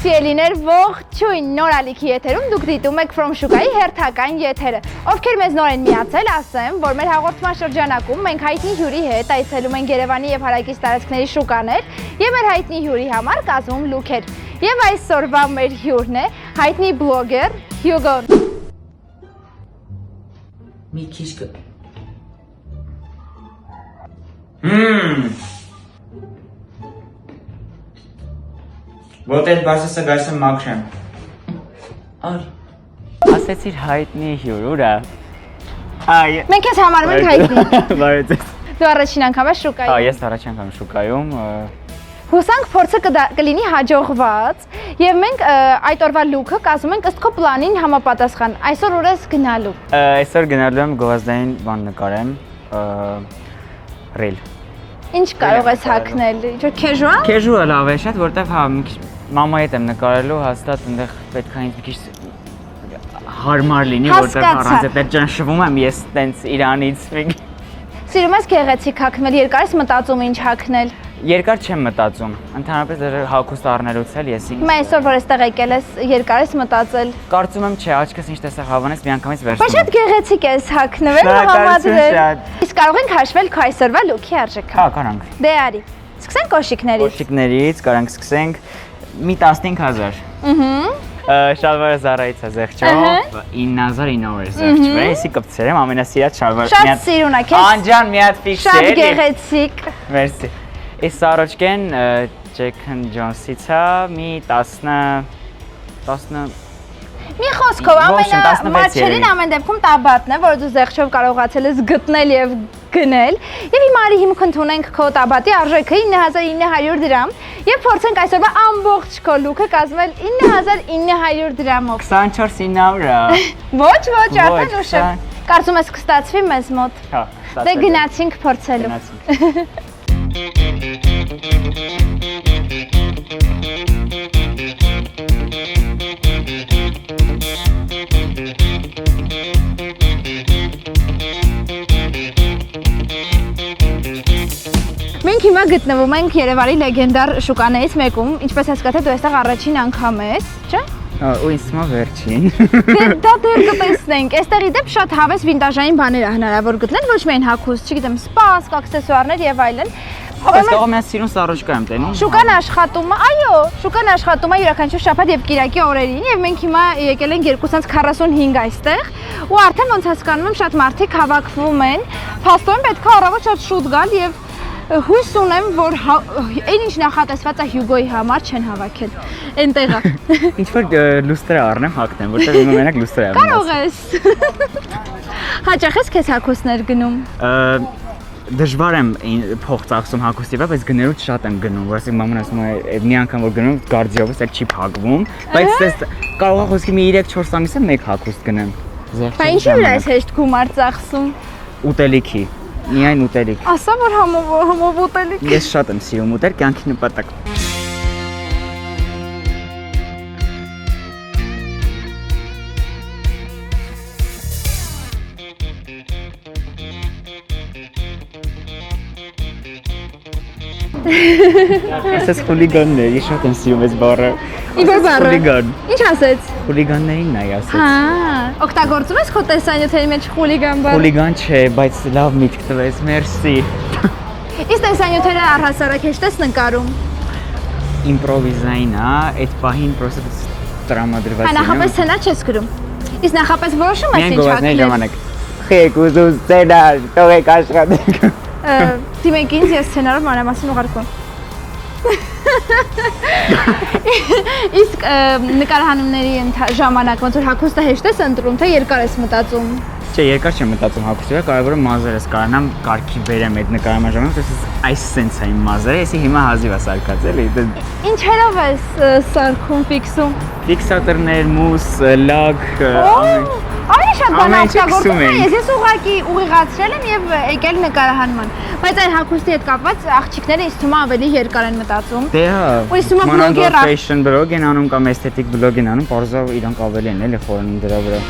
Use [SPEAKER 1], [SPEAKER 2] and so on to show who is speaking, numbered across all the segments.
[SPEAKER 1] Սիրելիներ, ողջույն, նոր ալիքի եթերում դուք դիտում եք From Շուկայի հերթական եթերը։ Ովքեր մեզ նոր են միացել, ասեմ, որ մեր հաղորդման շրջանակում մենք հայտնի հյուրի հետ այցելում ենք Երևանի եւ հարակից տարածքների շուկաներ եւ մեր հայտնի հյուրի համար կազմում լուքեր։ Եվ այսօրվա մեր հյուրն է հայտնի բլոգեր Հյուգոն։
[SPEAKER 2] Մի քիչ Вот это բարձրը գայսը մաքրեմ։ Ար։
[SPEAKER 3] Ասեցիր հայտնի հյուր, ուրա։ Այ։
[SPEAKER 1] Մենք ես համարում ենք հայտնի։
[SPEAKER 3] Բարև։
[SPEAKER 1] Դու առաջին անգամ ես շուկայում։
[SPEAKER 3] Հա, ես առաջին անգամ շուկայում։
[SPEAKER 1] Հուսանք փորձը կլինի հաջողված եւ մենք այդ օրվա լուքը կազմում ենք ըստ քո պլանին համապատասխան։ Այսօր ուր ես գնալու։
[SPEAKER 3] Այսօր գնալու եմ գովազդային բան նկարեմ, ռիլ։
[SPEAKER 1] Ինչ կարող ես հագնել։ Ինչ casual։
[SPEAKER 3] Casual լավ է շատ, որտեվ հա մամայի հետ եմ նկարելու, հաստատ այնտեղ պետք է ինձ մի քիչ հարմար լինի, որտեվ առանց այդ ճնշվում եմ ես տենց Իրանից։
[SPEAKER 1] Սիրում ես գեղեցիկ հագնել, երկար ես մտածում ինչ հագնել։
[SPEAKER 3] Երկար չեմ մտածում, ընդհանրապես դեռ հագուստ առնելուց էլ ես ինձ։
[SPEAKER 1] Հիմա այսօր որ էստեղ եկել ես, երկար ես մտածել։
[SPEAKER 3] Կարծում եմ չէ, աչքս ինչ տեսա հավանես միանգամից վերցնում։
[SPEAKER 1] Բայց շատ գեղեցիկ ես հագնվել, համադրել։ Իսկ կարող ենք հաշվել քո այսօրվա լուքի արժեքը։
[SPEAKER 3] Հա, կարանք։
[SPEAKER 1] Դե արի։ Սկսենք կոշիկներից։
[SPEAKER 3] Կոշիկներից կարանք սկսենք մի 15000։ Շալվարը Զարայից է զեղչով, 9900 է զեղչվել, եսի կպցեր եմ ամենասիրած շալվարը։
[SPEAKER 1] Շատ սիրունակ ես։
[SPEAKER 3] Անջան մի հատ ֆիքս է։
[SPEAKER 1] Շատ գեղեցիկ։
[SPEAKER 3] Մերսի։ Այս սարոջկեն Jack and Jones-ից է, մի 10
[SPEAKER 1] Մի խոսքով ամենամատչերին ամեն դեպքում տաբատն է, որ դու զեղչով կարողացել ես գտնել եւ գնել։ Եվ հիմա արի հիմք ընդունենք քո տաբատի արժեքը 9900 դրամ եւ փորձենք այսօրվա ամբողջ քո լուքը կազմել 9900 դրամով։
[SPEAKER 3] 24900։
[SPEAKER 1] Ոչ, արդեն ուշ է։ Կարծում ես կստացվի մեզ մոտ։
[SPEAKER 3] Հա,
[SPEAKER 1] Դե գնացինք փորձելու։ Մենք հիմա գտնվում ենք Երևանի լեգենդար շուկաներից մեկում, ինչպես հասկացա դու այստեղ առաջին անգամ ես, չէ՞։
[SPEAKER 3] Ու ինձ թվում է վերջին։
[SPEAKER 1] Դա դեռ կտեսնենք։ Այստեղի դեպ շատ հավես վինտաժային բաներ է հնարավոր գտնել, ոչ միայն հագուստ, չգիտեմ, սպասք, աքսեսուարներ եւ այլն։
[SPEAKER 3] Այստեղ մի սիրուն սարոջկա եմ տենում։
[SPEAKER 1] Շուկան աշխատում է, այո, շուկան աշխատում է յուրաքանչյուր շաբաթ եւ կիրակի օրերին եւ մենք հիմա եկել ենք 245 այստեղ ու արդեն ոնց հասկանում եմ շատ մարդիկ հավաքվում են։ Փաստորեն պետք է առավոտ շատ շուտ գալ եւ հույս ունեմ, որ այն ինչ նախատեսված է Հյուգոյի համար չեն հավաքել։ Էնտեղ է։
[SPEAKER 3] Ինչ որ լուստրը առնեմ հագնեմ, որտեղ իմ մենակ լուստրը եմ։
[SPEAKER 1] Կարող ես։ Հաճախ ես քեզ հագուստներ գնում։
[SPEAKER 3] Դժվար եմ փող ծախսում հագուստի վրա, բայց գներուց շատ եմ գնում, որովհետեւ մաման ասում է մի անգամ որ գնում գարդիոբս էլ չի փակվում, բայց ես կարող եմ խոսքի մի 3-4 ամիս եմ մեկ հագուստ գնեմ։
[SPEAKER 1] Բայց ինչի՞ վրա ես հեշտ գումար ծախսում։
[SPEAKER 3] Ուտելիքի, միայն ուտելիք։
[SPEAKER 1] Ասա որ համով ուտելիք։
[SPEAKER 3] Ես շատ եմ սիրում ուտել կյանքի նպատակ։ Ես խուլիգաններ, շատ եմ սիրում այս բառը։
[SPEAKER 1] Իբր բառը։
[SPEAKER 3] Խուլիգան։
[SPEAKER 1] Ինչ ասեց։
[SPEAKER 3] Խուլիգաններին նայ ասեց։
[SPEAKER 1] Հա, օգտագործում ես քո տեսանյութերի մեջ խուլիգան բառը։
[SPEAKER 3] Խուլիգան չէ, բայց լավ միտք տվեց, մերսի։
[SPEAKER 1] Իսկ տեսանյութերը առհասարակ հեշտ ես նկարում։
[SPEAKER 3] Իմպրովիզային է, այդ պահին պրոստը տրամադրված է։
[SPEAKER 1] Նախապես սցենա չես գրում։ Իսկ նախապես որոշում ես ինչ
[SPEAKER 3] հագնել։ Միայն գովազդների
[SPEAKER 1] հագնել։
[SPEAKER 3] ժամանակ։ Խեք ուզում սցենար, թողեք աշխատենք։
[SPEAKER 1] Դիմեք ինձ ես սցենարով մանրամասն ուղարկում։ Իսկ նկարահանումների ժամանակ ոնց որ հագուստը հեշտ ես ընտրում, թե երկար ես մտածում։
[SPEAKER 3] Չէ, երկար չեմ մտածում հագուստի վրա, կարևորը մազերս կարողանամ կարգի բերեմ այդ նկարման ժամանակ, այսպես այս սենս է իմ մազերը, եսի հիմա հազիվ է սարքած էլի։
[SPEAKER 1] Ինչերով ես սարքում ֆիքսում։
[SPEAKER 3] Ֆիքսատորներ, մուս, լակ,
[SPEAKER 1] Արի շատ բան օգտագործում ես, ես ուղղակի ուղիղացրել եմ եւ եկել նկարահանման։ Բայց այն հագուստի հետ կապված աղջիկները ինձ թվում է ավելի երկար են մտածում։
[SPEAKER 3] Դե հա։
[SPEAKER 1] Ու ինձ թվում է բլոգեր
[SPEAKER 3] fashion blog են անում կամ էսթետիկ blog են անում, բարձր իրանք ավելի են էլի խորանում դրա վրա։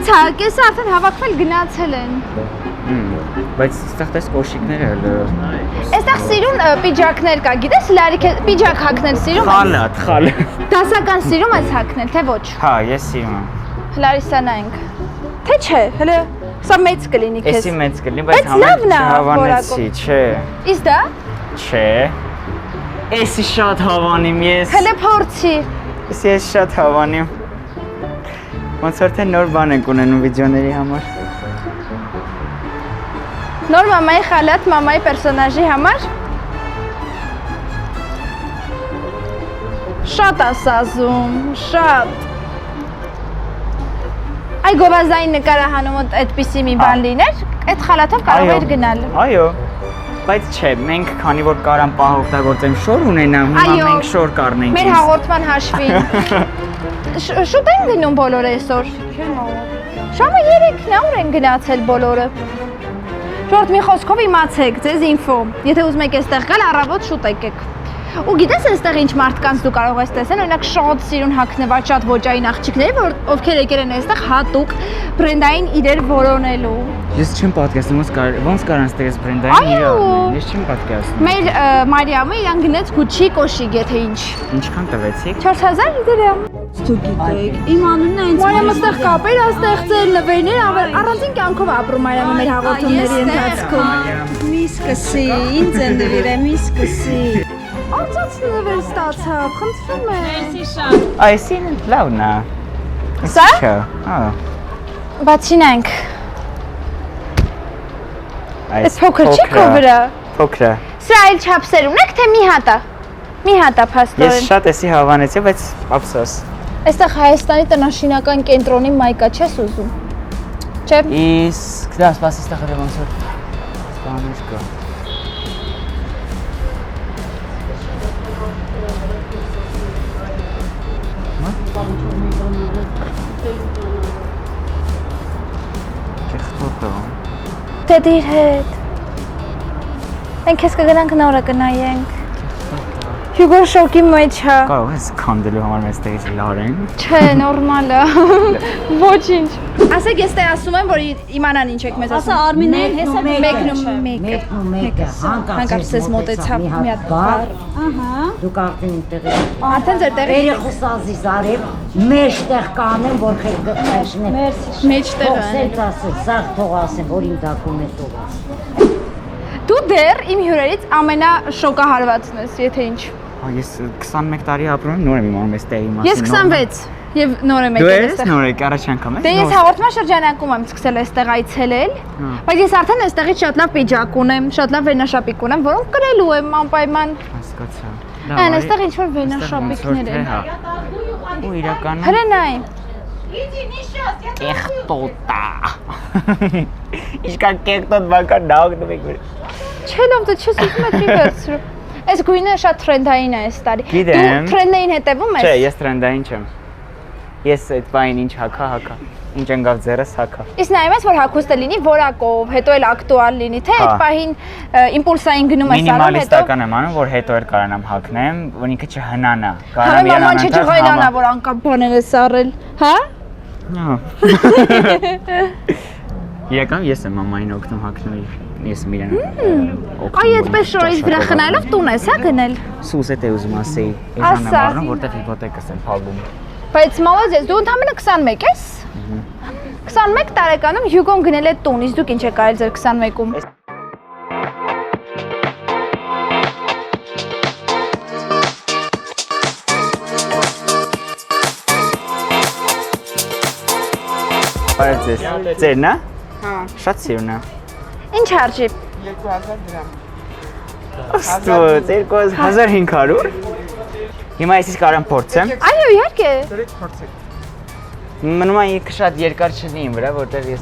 [SPEAKER 1] Ո՞նց է, կեսը արդեն հավաքվել գնացել են։
[SPEAKER 3] Բայց այստեղ տես կոշիկներ էլ։
[SPEAKER 1] Այստեղ սիրուն պիջակներ կա, գիտես, Լարիք պիջակ հագնել սիրում ես։
[SPEAKER 3] Խալը։
[SPEAKER 1] Դասական սիրում ես հագնել, թե ոչ։
[SPEAKER 3] Հա, ես սիրում եմ։
[SPEAKER 1] Հլարիսանայինք։ Թե չէ, հələ սա մեծ կլինի քեզ։
[SPEAKER 3] Էսի մեծ կլինի,
[SPEAKER 1] Բայց
[SPEAKER 3] բայց
[SPEAKER 1] լավն է
[SPEAKER 3] հավանեցի, չէ։
[SPEAKER 1] Իսկ դա։
[SPEAKER 3] Չէ։ Էսի շատ հավանիմ ես։
[SPEAKER 1] Հələ փորձի։
[SPEAKER 3] Ես շատ հավանիմ։ Ոնց որ թե նոր բան ենք ունենում վիդեոների համար։
[SPEAKER 1] Նոր մամայի խալատ մամայի պերսոնաժի համար։ Շատ ասազում, շատ։ Այ գովազդային նկարահանումը այդպիսի մի բան լիներ, այդ խալաթով կարող էր գնալ։
[SPEAKER 3] Այո։ Բայց չէ, մենք քանի որ կարան պահ օգտագործեմ շոր ունենամ, հիմա մենք շոր կառնենք։
[SPEAKER 1] Մեր հաղորդման հաշվին։ Շուտ են գնում բոլորը այսօր։ Շամը 3-ն է, ուր են գնացել բոլորը։ Շորտ մի խոսքով իմացեք, ձեզ ինֆո։ Եթե ուզում եք այստեղ գալ, առավոտ շուտ եկեք։ Ու գիտես այստեղ ինչ մարդկանց դու կարող ես տեսնել, օրինակ շատ սիրուն հագնված շատ ոճային աղջիկներ, ովքեր եկել են այստեղ հատուկ բրենդային իրեր որոնելու։
[SPEAKER 3] Ես չեմ պատկերացնում ոնց կարան ստեղծ բրենդային իրեր առնել։ Ես չեմ պատկերացնում։
[SPEAKER 1] Մեր Մարիամը իրան գնեց Gucci կոշիկ, եթե ինչ։
[SPEAKER 3] Ինչքան տվեցիք։
[SPEAKER 1] 4000 դրամ։
[SPEAKER 4] Դու գիտեք, իմ անունն է ինձ։
[SPEAKER 1] Մարիամը այստեղ կապեր է ստեղծել, նվերներ, առանձին կյանքով ապրում Մարիամը մեր հաղորդումների ընթացքում։
[SPEAKER 4] Մի սկսի, ինձ են դրել, մի սկսի։
[SPEAKER 1] Անցած նվեր ստացա, խնդրում եմ։
[SPEAKER 4] Մերսի շատ։
[SPEAKER 3] Այսին լավն է։
[SPEAKER 1] Սա։
[SPEAKER 3] Հա։
[SPEAKER 1] Բացինենք։ Այս փոքր չի քո վրա։
[SPEAKER 3] Փոքր է։
[SPEAKER 1] Սա այլ չափսեր ունեք, թե մի հատա։ Մի հատա փաստորեն։
[SPEAKER 3] Ես շատ էսի հավանեցի, բայց ափսոս։
[SPEAKER 1] Այստեղ Հայաստանի տնօրինական կենտրոնի մայկա չես ուզում։ Չէ։
[SPEAKER 3] Իսկ դա սպասի ստեղ ոնց որ սպաներ կա։
[SPEAKER 1] Դե դիր հետ։ Մենք քեզ կգնանք նորը կնայենք։ Հյուգո շոկի մեջ է։
[SPEAKER 3] Կարող ես քանդելու համար մեզ տեղից լարեն։
[SPEAKER 1] Չէ, նորմալ է։ Ոչինչ։ Ասեք, ես տե ասում եմ, որ իմանան ինչ եք մեզ ասում։
[SPEAKER 4] Ասա Արմինեն հեսա
[SPEAKER 1] Մեկն ու մեկը։
[SPEAKER 5] մեկը
[SPEAKER 1] Հանկարծ ես մոտեցավ մի հատ բառ։
[SPEAKER 4] Ահա։
[SPEAKER 5] Դուք արդեն ինտեղ
[SPEAKER 1] Արդեն ձեր տեղը
[SPEAKER 5] երեխուսազի զարև մեջտեղ կանեմ, որ խելքը խաշնեմ։
[SPEAKER 1] մեջտեղ է։
[SPEAKER 5] Սենց ասել, սաղ թող ասեմ, որ իմ դակում է թող ասեմ։
[SPEAKER 1] Դու դեռ իմ հյուրերից ամենաշոկահարվածն ես, եթե ինչ։
[SPEAKER 3] Ես 21 տարի ապրում եմ, նոր եմ իմանում այս տեղի մասին։
[SPEAKER 1] Ես 26 եւ նոր եմ
[SPEAKER 3] Դու
[SPEAKER 1] եկել
[SPEAKER 3] ես նոր եք առաջ անգամ ես։
[SPEAKER 1] Դե ես հաղորդման շրջանակում եմ սկսել այստեղ այցելել, բայց ես արդեն այստեղից շատ լավ պիջակ ունեմ, շատ լավ վենաշապիկ ունեմ, որոնք կրելու եմ անպայման։
[SPEAKER 3] Հասկացա։
[SPEAKER 1] Այն այստեղ ինչ որ վենաշապիկներ են։
[SPEAKER 3] Ու իրականում
[SPEAKER 1] Հրենայ։
[SPEAKER 3] կեղտոտա։ Իշքան կեղտոտ բանկան նաղդում եք որ։
[SPEAKER 1] Չէ, լավ, դու չես ուզում ես վերցրու։ Այս գույնը շատ տրենդային է այս տարի։
[SPEAKER 3] Գիտեմ։
[SPEAKER 1] Դու տրենդային հետևում ես։
[SPEAKER 3] Չէ, ես տրենդային չեմ։ Ես այդ բային ինչ հակա։ Ինչ ընկավ ձեռս հակա։
[SPEAKER 1] Իսկ նայում ես, որ հագուստը լինի որակով, հետո էլ ակտուալ լինի, թե այդ պահին իմպուլսային գնում ես անում, հետո
[SPEAKER 3] Մինիմալիստական եմ անում, որ հետո էլ կարանամ հագնեմ, որ ինքը չհնանա։
[SPEAKER 1] Հարամ մաման չջղայլանա, որ անկապ բաներ ես առել, հա։
[SPEAKER 3] Իրական ես եմ մամային օգնում հագնելու։ Ես եմ իրեն օգնում։
[SPEAKER 1] Այ այդպես շորից վրա խնայելով տուն ես, հա գնել։
[SPEAKER 3] Սուս է ուզում ասեի, էժան եմ առնում, որտեղ հիպոթեկս եմ փակում։
[SPEAKER 1] Բայց մալոզես, դու ընդամենը 21 ես։ 21 տարեկանում Հյուգոն գնել է տուն, իսկ դուք ինչ եք արել ձեր 21-ում։
[SPEAKER 3] Բարև ձեզ։ Ձերն է։ Հա։ Շատ սիրուն է։
[SPEAKER 1] Ինչ արժի։
[SPEAKER 6] 2000 դրամ։
[SPEAKER 3] Աստծո, 2500։ Հիմա ես իսկ արամ փորձեմ։
[SPEAKER 1] Այո, իհարկե։
[SPEAKER 6] Դրեք փորձեք։
[SPEAKER 3] Մնում է ինքը շատ երկար չլինի իմ վրա, որտեղ ես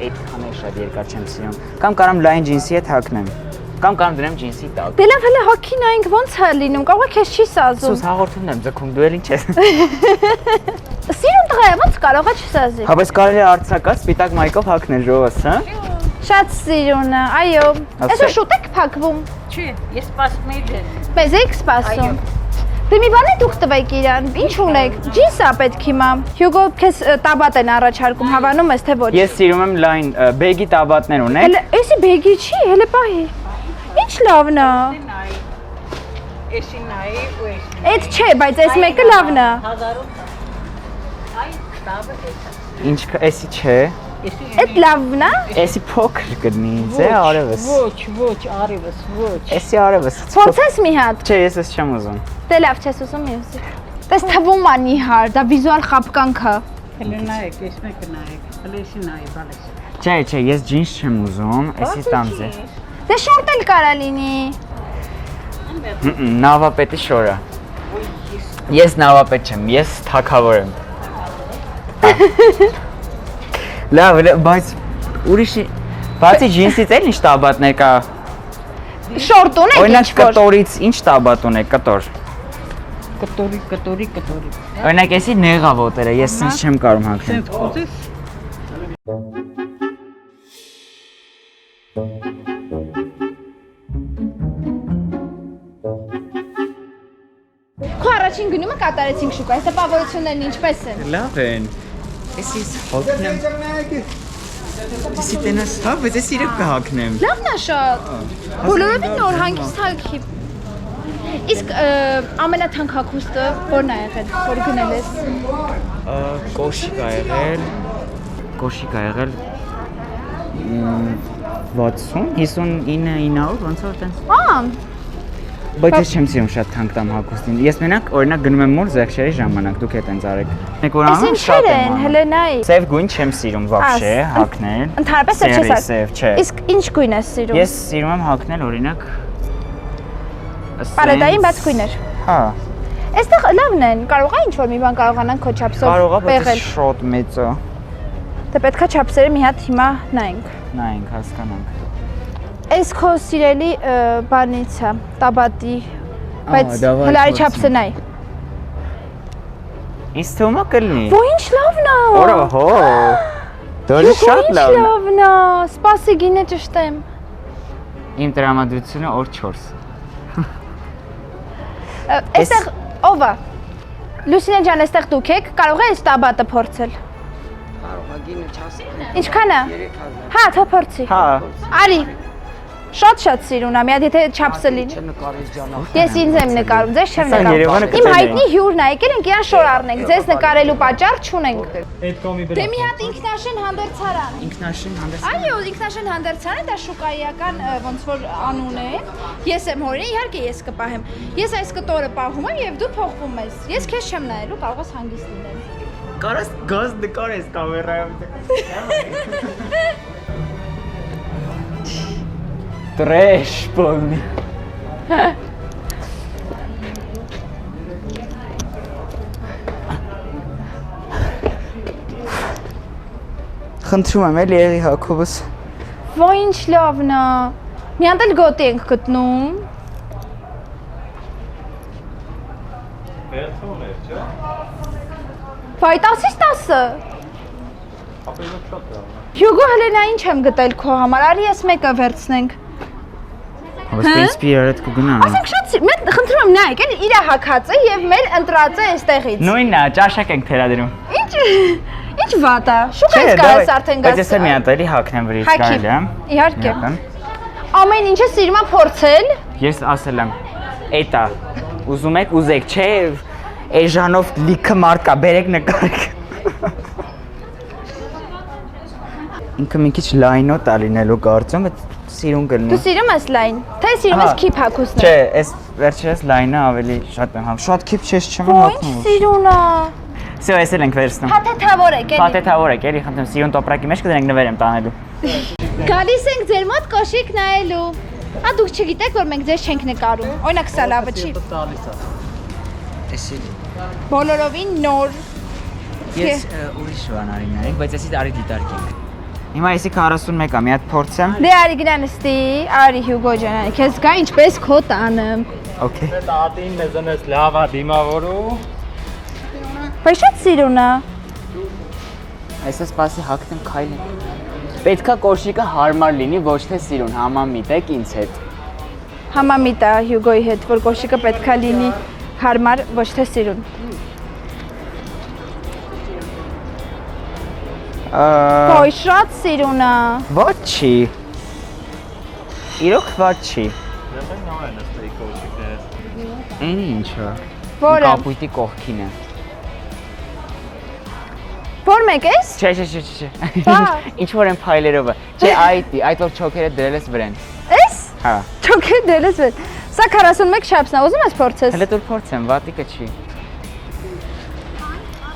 [SPEAKER 3] այդքան շատ երկար չեմ սիրում։ Կամ կարամ լայն ջինսի հետ հագնեմ։ Կամ կարամ դրեմ ջինսի տակ։
[SPEAKER 1] Դե լավ, հələ հոգի նայենք ոնց է լինում, կարող է քեզ չի սազում։
[SPEAKER 3] Սուս հաղորդումն եմ ձգում, դու էլ ինչ ես։
[SPEAKER 1] Սիրուն տղա է, ոնց կարող է չսազի։
[SPEAKER 3] Հա, բայց կարելի է արցակած սպիտակ մայկով հագնել ժողովս, հա։
[SPEAKER 1] Շատ սիրուն է, այո։ Այսօր շուտ եք փակվում։
[SPEAKER 4] Չի, ես սպասում եի դեր։
[SPEAKER 1] Մեզ եք սպասում։ Դե մի բան է դուք տվեք իրան, ինչ ունեք, ջինս է պետք հիմա, Հյուգո քեզ տաբատ են առաջարկում, հավանում ես թե ոչ։
[SPEAKER 3] Ես սիրում եմ լայն բեգի տաբատներ ունեք։
[SPEAKER 1] Հələ էսի բեգի չի, հələ պահի։ Ինչ լավն է։
[SPEAKER 6] Էսի նայի ու էսի։
[SPEAKER 1] Էդ չէ, բայց այս մեկը լավն է։
[SPEAKER 3] Ինչ էսի չէ։
[SPEAKER 1] Էդ լավն է։
[SPEAKER 3] Էսի փոքր կդնի, ձե արևս։
[SPEAKER 5] Ոչ, արևս, ոչ։
[SPEAKER 3] Էսի արևս։
[SPEAKER 1] Փորձես մի հատ։
[SPEAKER 3] Չէ, ես ես չեմ ուզում։
[SPEAKER 1] Դե լավ, չես ուզում մյուսի։ Տես թվում է նիհար, դա վիզուալ խապկանք է։
[SPEAKER 5] Հələ նայեք, ես մեկը նայեք։ Հələ էսի նայի, բալես։
[SPEAKER 3] Չէ, ես ջինս չեմ ուզում, էսի տամ ձե։
[SPEAKER 1] Դե շորտ էլ կարա լինի։
[SPEAKER 3] Նավապետի շորը։ Ես նավապետ չեմ, ես թագավոր եմ։ Լավ, բայց ուրիշի բացի ջինսից էլ ինչ տաբատներ կա։
[SPEAKER 1] Շորտ ունեք
[SPEAKER 3] Օրինակ
[SPEAKER 1] ինչ-որ։
[SPEAKER 3] կտորից ինչ տաբատ ունեք, կտոր։
[SPEAKER 5] Կտորի։
[SPEAKER 3] Օրինակ էսի նեղավոտերը, ես ինձ չեմ կարող հագնել։
[SPEAKER 5] Սենց խոզես։
[SPEAKER 1] Քո առաջին գնումը կատարեցինք շուկա, այս տպավորություններն ինչպես են։
[SPEAKER 3] Լավ են։ Էսի հոգնեմ։ Էսի տենաս, հա, բայց ես իրոք կհագնեմ։
[SPEAKER 1] Լավն է շատ։ Բոլորովին նոր հանգիստ հագի։ Իսկ ամենաթանկ հագուստը որն է եղել, որ գնել ես։
[SPEAKER 3] Կոշիկ ա եղել 60, 5900 ոնց որ տենց։ Բայց ես չեմ սիրում շատ թանկ տամ հագուստին։ Ես մենակ օրինակ գնում եմ մոր զեղչերի ժամանակ, դուք հետ են ծարեք։ Մեկ որ անում շատ եմ անում։
[SPEAKER 1] Հələ նայ։
[SPEAKER 3] Սև գույն չեմ սիրում вообще հագնել։
[SPEAKER 1] Ընդհանրապես սև չես
[SPEAKER 3] Սև, չէ։
[SPEAKER 1] Իսկ ինչ գույն ես սիրում։
[SPEAKER 3] Ես սիրում եմ հագնել օրինակ
[SPEAKER 1] Պարետային բաց գույներ։
[SPEAKER 3] Հա։
[SPEAKER 1] Այստեղ լավն են, կարող է ինչ-որ մի բան կարողանանք քո չափսով
[SPEAKER 3] Կարող է, բայց
[SPEAKER 1] պեղել։
[SPEAKER 3] շոտ մեծ է։
[SPEAKER 1] Դե պետքա չափսերը մի հատ հիմա նայենք։
[SPEAKER 3] Նայենք, հասկանանք։
[SPEAKER 1] Այս քո սիրելի բանից է, տաբատի, բայց
[SPEAKER 3] դավայ,
[SPEAKER 1] հլարի
[SPEAKER 3] փորձեմ։
[SPEAKER 1] չափսը նայ։
[SPEAKER 3] Ինձ թվում է կլինի։
[SPEAKER 1] Ոչ լավն է։
[SPEAKER 3] Օրոհո։ Դուրս շատ լավն է։
[SPEAKER 1] Լավն է, սպասի գինը ճշտեմ։
[SPEAKER 3] Իմ տրամադրությունը օր 4։
[SPEAKER 1] Այստեղ ով է։ Լուսինե ջան, այստեղ դուք եք, կարող եք այս տաբատը փորձել։
[SPEAKER 5] Կարող է գինը չասել։
[SPEAKER 1] Ինչքան է։
[SPEAKER 5] 3000։
[SPEAKER 1] Հա, թո փորձի։
[SPEAKER 3] Հա։
[SPEAKER 1] Արի։ Շատ սիրուն է, մի հատ եթե չափսը լինի։
[SPEAKER 5] Չնկարես ջանա։
[SPEAKER 1] Ես ինձ եմ նկարում, ձեզ չեմ
[SPEAKER 3] Սա Երևանը
[SPEAKER 1] նկարում։ Իմ
[SPEAKER 3] կտենեի։
[SPEAKER 1] հայտնի հյուրն է, եկել ենք իրան շոր առնենք, ձեզ նկարելու պատճառ չունենք։ Դե մի հատ ինքնաշեն հանդերձարան։
[SPEAKER 3] Ինքնաշեն հանդես։
[SPEAKER 1] Այո, ինքնաշեն հանդերձարանը դա շուկայական ոնց որ անուն է։ Ես եմ հորին, իհարկե ես կպահեմ։ Ես այս կտորը պահում եմ եւ դու փոխվում ես։ Ես քեզ չեմ նայելու, կարող ես հանգիստ լինել։
[SPEAKER 3] Կարաս գազ նկարես կամերայով։ Տրեշ պոլնի։ Խնդրում եմ էլի եղի Հակոբս։
[SPEAKER 1] Ոյ ինչ լավն է։ Մի հատ էլ գոտի ենք գտնում։ Վայ 10-10։ Հյուգո հլենա ինչ եմ գտել քո համար, արի ես մեկը վերցնենք։
[SPEAKER 3] Բայց պրինցիպի երդ կգնամ։
[SPEAKER 1] Ասենք շատ մենք խնդրում եմ նայեք, էլի իրա հակած է եւ մեր ընտրած է այստեղից։
[SPEAKER 3] Նույնն է, ճաշակ ենք թերադրում։
[SPEAKER 1] Ինչ վատ է։ Շուկայից կարես արդեն գաս։
[SPEAKER 3] Բայց ես եմ մի հատ էլի հագնեմ վրից կարելի է։
[SPEAKER 1] Իհարկե։ Ամեն ինչը սիրում եմ փորձել։
[SPEAKER 3] Ես ասել եմ, էտա, ուզում եք, ուզեք, չէ, էժանով լիքը մարդ կա, բերեք նկարեք։ Ինքը մի քիչ լայնոտ է լինելու կարծում, բայց սիրուն կլինի։
[SPEAKER 1] Դու սիրում ես լայն, թե սիրում ես քիփ հագուստներ։
[SPEAKER 3] Չէ, այս վերջերս լայնը ավելի շատ եմ համ։ Շատ քիփ չես չեմ
[SPEAKER 1] Ինչ
[SPEAKER 3] հագնում։
[SPEAKER 1] սիրուն է։
[SPEAKER 3] Всё, ես էլ ենք վերցնում։
[SPEAKER 1] Փաթեթավոր եք էլի։
[SPEAKER 3] Փաթեթավոր եք, էլի խնդրեմ, սիրուն տոպրակի մեջ կդնենք նվեր եմ տանելու։
[SPEAKER 1] Գալիս ենք ձեր մոտ կոշիկ նայելու։ Ա դուք չգիտեք որ մենք ձեզ չենք նկարում։ Օրինակ սա լավը չի։
[SPEAKER 3] Էսի
[SPEAKER 1] Բոլորովին նոր։
[SPEAKER 3] ես ուրիշ բան արի նայենք, բայց էսի արի դիտարկենք։ Հիմա էսի 41 է, մի հատ փորձեմ։
[SPEAKER 1] Դե արի գնանստի, արի Հյուգո ջան, քեզ գա ինչպես քո տանը։
[SPEAKER 3] Okay։
[SPEAKER 7] Տատին մեզնես լավ է դիմավորու։
[SPEAKER 1] Բայց շատ սիրուն է։
[SPEAKER 3] Այսպես սպասի հագնեմ քայլեմ։ Պետքա կոշիկը հարմար լինի, ոչ թե սիրուն, համամիտ եք ինձ հետ։
[SPEAKER 1] Համամիտ է Հյուգոյի հետ, որ կոշիկը պետքա լինի Հարմար, ոչ թե սիրուն։ Ոյ, շատ սիրուն է։
[SPEAKER 3] Ոչ չի։ Իրոք ոչ չի։
[SPEAKER 7] Դեռ նոր են ստեյ կոճիկները։
[SPEAKER 3] Ինչա։
[SPEAKER 1] Որը։
[SPEAKER 3] Կապույտի կողքին է։
[SPEAKER 1] Որ մեկ ես։
[SPEAKER 3] Չէ։
[SPEAKER 1] Բա։
[SPEAKER 3] Ինչ որ են փայլերով է։ Չէ, այդ որ չոքերը դրել ես վրան։
[SPEAKER 1] Էս։
[SPEAKER 3] Հա։
[SPEAKER 1] Չոքե դելես վեր։ Սա 41 շապսն է, ուզում ես փորձես։
[SPEAKER 3] Հələ դուր փորձեմ, վատիկը չի։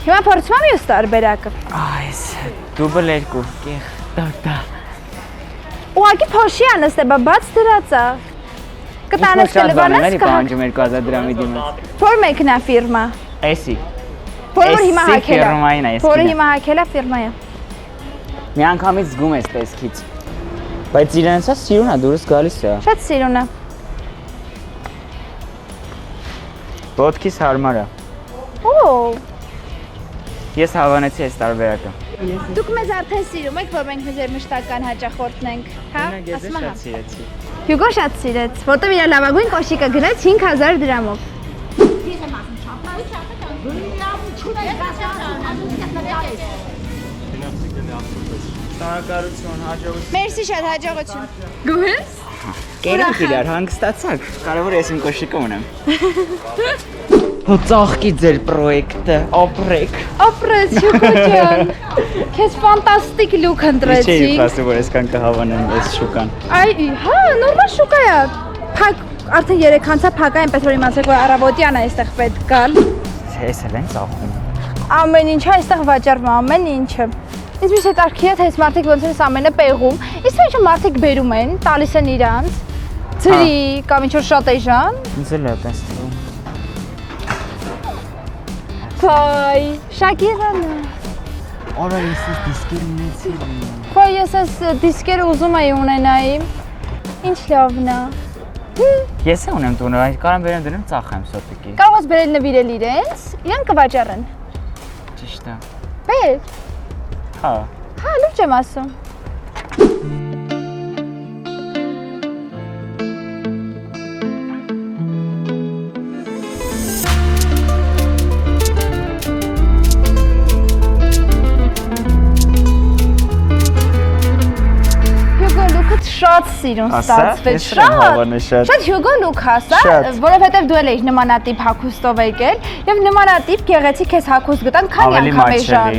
[SPEAKER 1] Հիմա փորձում եմ ես տարբերակը։
[SPEAKER 3] Այս դուբլ 2 կեղ տա։
[SPEAKER 1] Ուղղակի փոշի անստե, բաց դրած է։ Կտանես կլվանես կա։
[SPEAKER 3] Պահանջում 2000 դրամի դիմաց։
[SPEAKER 1] Որ մեկն է ֆիրմա։
[SPEAKER 3] Էսի։
[SPEAKER 1] Որը հիմա
[SPEAKER 3] Էսի
[SPEAKER 1] հակել
[SPEAKER 3] ֆիրմային է,
[SPEAKER 1] է։
[SPEAKER 3] էս
[SPEAKER 1] Որը
[SPEAKER 3] կինը։
[SPEAKER 1] հիմա հակել է ֆիրմայա։
[SPEAKER 3] Մի անգամից զգում ես տեսքից։ Բայց իրենցա սիրուն է, դուրս գալիս է։
[SPEAKER 1] Շատ սիրուն է։
[SPEAKER 3] Ոտքիս հարմար է։
[SPEAKER 1] Օ,
[SPEAKER 3] Ես հավանեցի այս տարբերակը։
[SPEAKER 1] դուք մեզ արդեն սիրում եք, որ մենք մեզ մշտական հաճախորդն ենք, հա? Ասում եմ։
[SPEAKER 3] սիրեցի։
[SPEAKER 1] Հյուգո շատ սիրեց, որտեղ իր լավագույն կոշիկը գնաց 5000 դրամով։
[SPEAKER 3] Շնորհակալություն, հաջողություն։
[SPEAKER 1] Մերսի շատ հաջողություն։ Գոհես։
[SPEAKER 3] Կերենք իրար, հանգստացակ։ Կարևորը ես իմ կոշիկը ունեմ։ Հո ծաղկի ձեր պրոյեկտը, ապրեք։
[SPEAKER 1] Ապրեց Հյուգո ջան։ Քեզ ֆանտաստիկ լուք
[SPEAKER 3] Չէի
[SPEAKER 1] ընտրեցի։
[SPEAKER 3] ասում, որ այսքան կհավանեմ այս շուկան։
[SPEAKER 1] Այ, հա, նորմալ շուկա է։ Փակ, արդեն 3 անցա փակ է, այնպես որ իմացեք, որ առավոտյան է այստեղ պետք գալ։
[SPEAKER 3] Ես էլ են ծաղկում։
[SPEAKER 1] Ամեն ինչը այստեղ վաճառվում, ամեն ինչը։ Իսկ միշտ հետարքի է, թե այս մարդիկ ոնց են ամենը պեղում։ Իսկ ինչ մարդիկ բերում են, տալիս են իրանց։ Ծրի կամ ինչ որ շատ էժան։
[SPEAKER 3] Ինձ էլ է այդպես թվում։
[SPEAKER 1] Փայ, Շակիրան։
[SPEAKER 3] Օրա ես այս դիսկեր ունեցի։
[SPEAKER 1] Փայ, ես այս դիսկերը ուզում էի ունենայի։ Ինչ լավն է։
[SPEAKER 3] Ես է ունեմ տունը, կարամ վերեմ դրեմ ծախեմ սոտիկի։
[SPEAKER 1] Կարող ես բերել նվիրել իրենց, իրեն կվաճառեն։
[SPEAKER 3] Ճիշտ է։
[SPEAKER 1] Բեր։
[SPEAKER 3] Հա։
[SPEAKER 1] Հա, լուրջ եմ ասում։ Շատ սիրուն ստացվեց, շատ Հյուգո լուք հասա, որովհետև դու էլ էիր նմանատիպ հագուստով եկել եւ նմանատիպ գեղեցիկ քեզ հագուստ գտան, քանի անգամ էժան։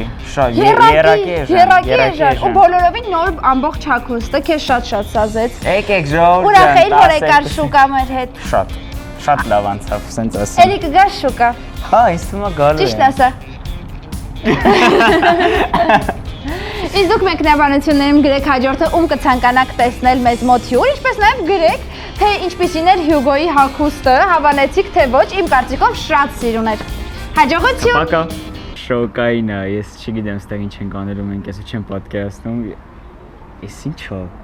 [SPEAKER 1] Երակի էժան, ու բոլորովին նոր ամբողջ հագուստը քեզ շատ սազեց։
[SPEAKER 3] Եկեք ժողովուրդ ջան,
[SPEAKER 1] Ուրախ էի, որ եկար շուկա մեր հետ։
[SPEAKER 3] Շատ լավ անցավ, սենց ասեմ։
[SPEAKER 1] Էլի կգաս շուկա։
[SPEAKER 3] Հա, ինձ թվում է գալու է։
[SPEAKER 1] Ճիշտ ասա։ Իսկ դուք մեկնաբանություններում գրեք հաջորդը ում կցանկանաք տեսնել մեզ մոտ հյուր, ինչպես նաև գրեք, թե ինչպիսին էր Հյուգոյի հագուստը, հավանեցիք թե ոչ, իմ կարծիքով շատ սիրուն էր։ Հաջողություն։
[SPEAKER 3] Պակա։ Շոկային է, ես չգիտեմ, ստեղ ինչ ենք անելու մենք, ես չեմ պատկերացնում։ Էս ինչ է։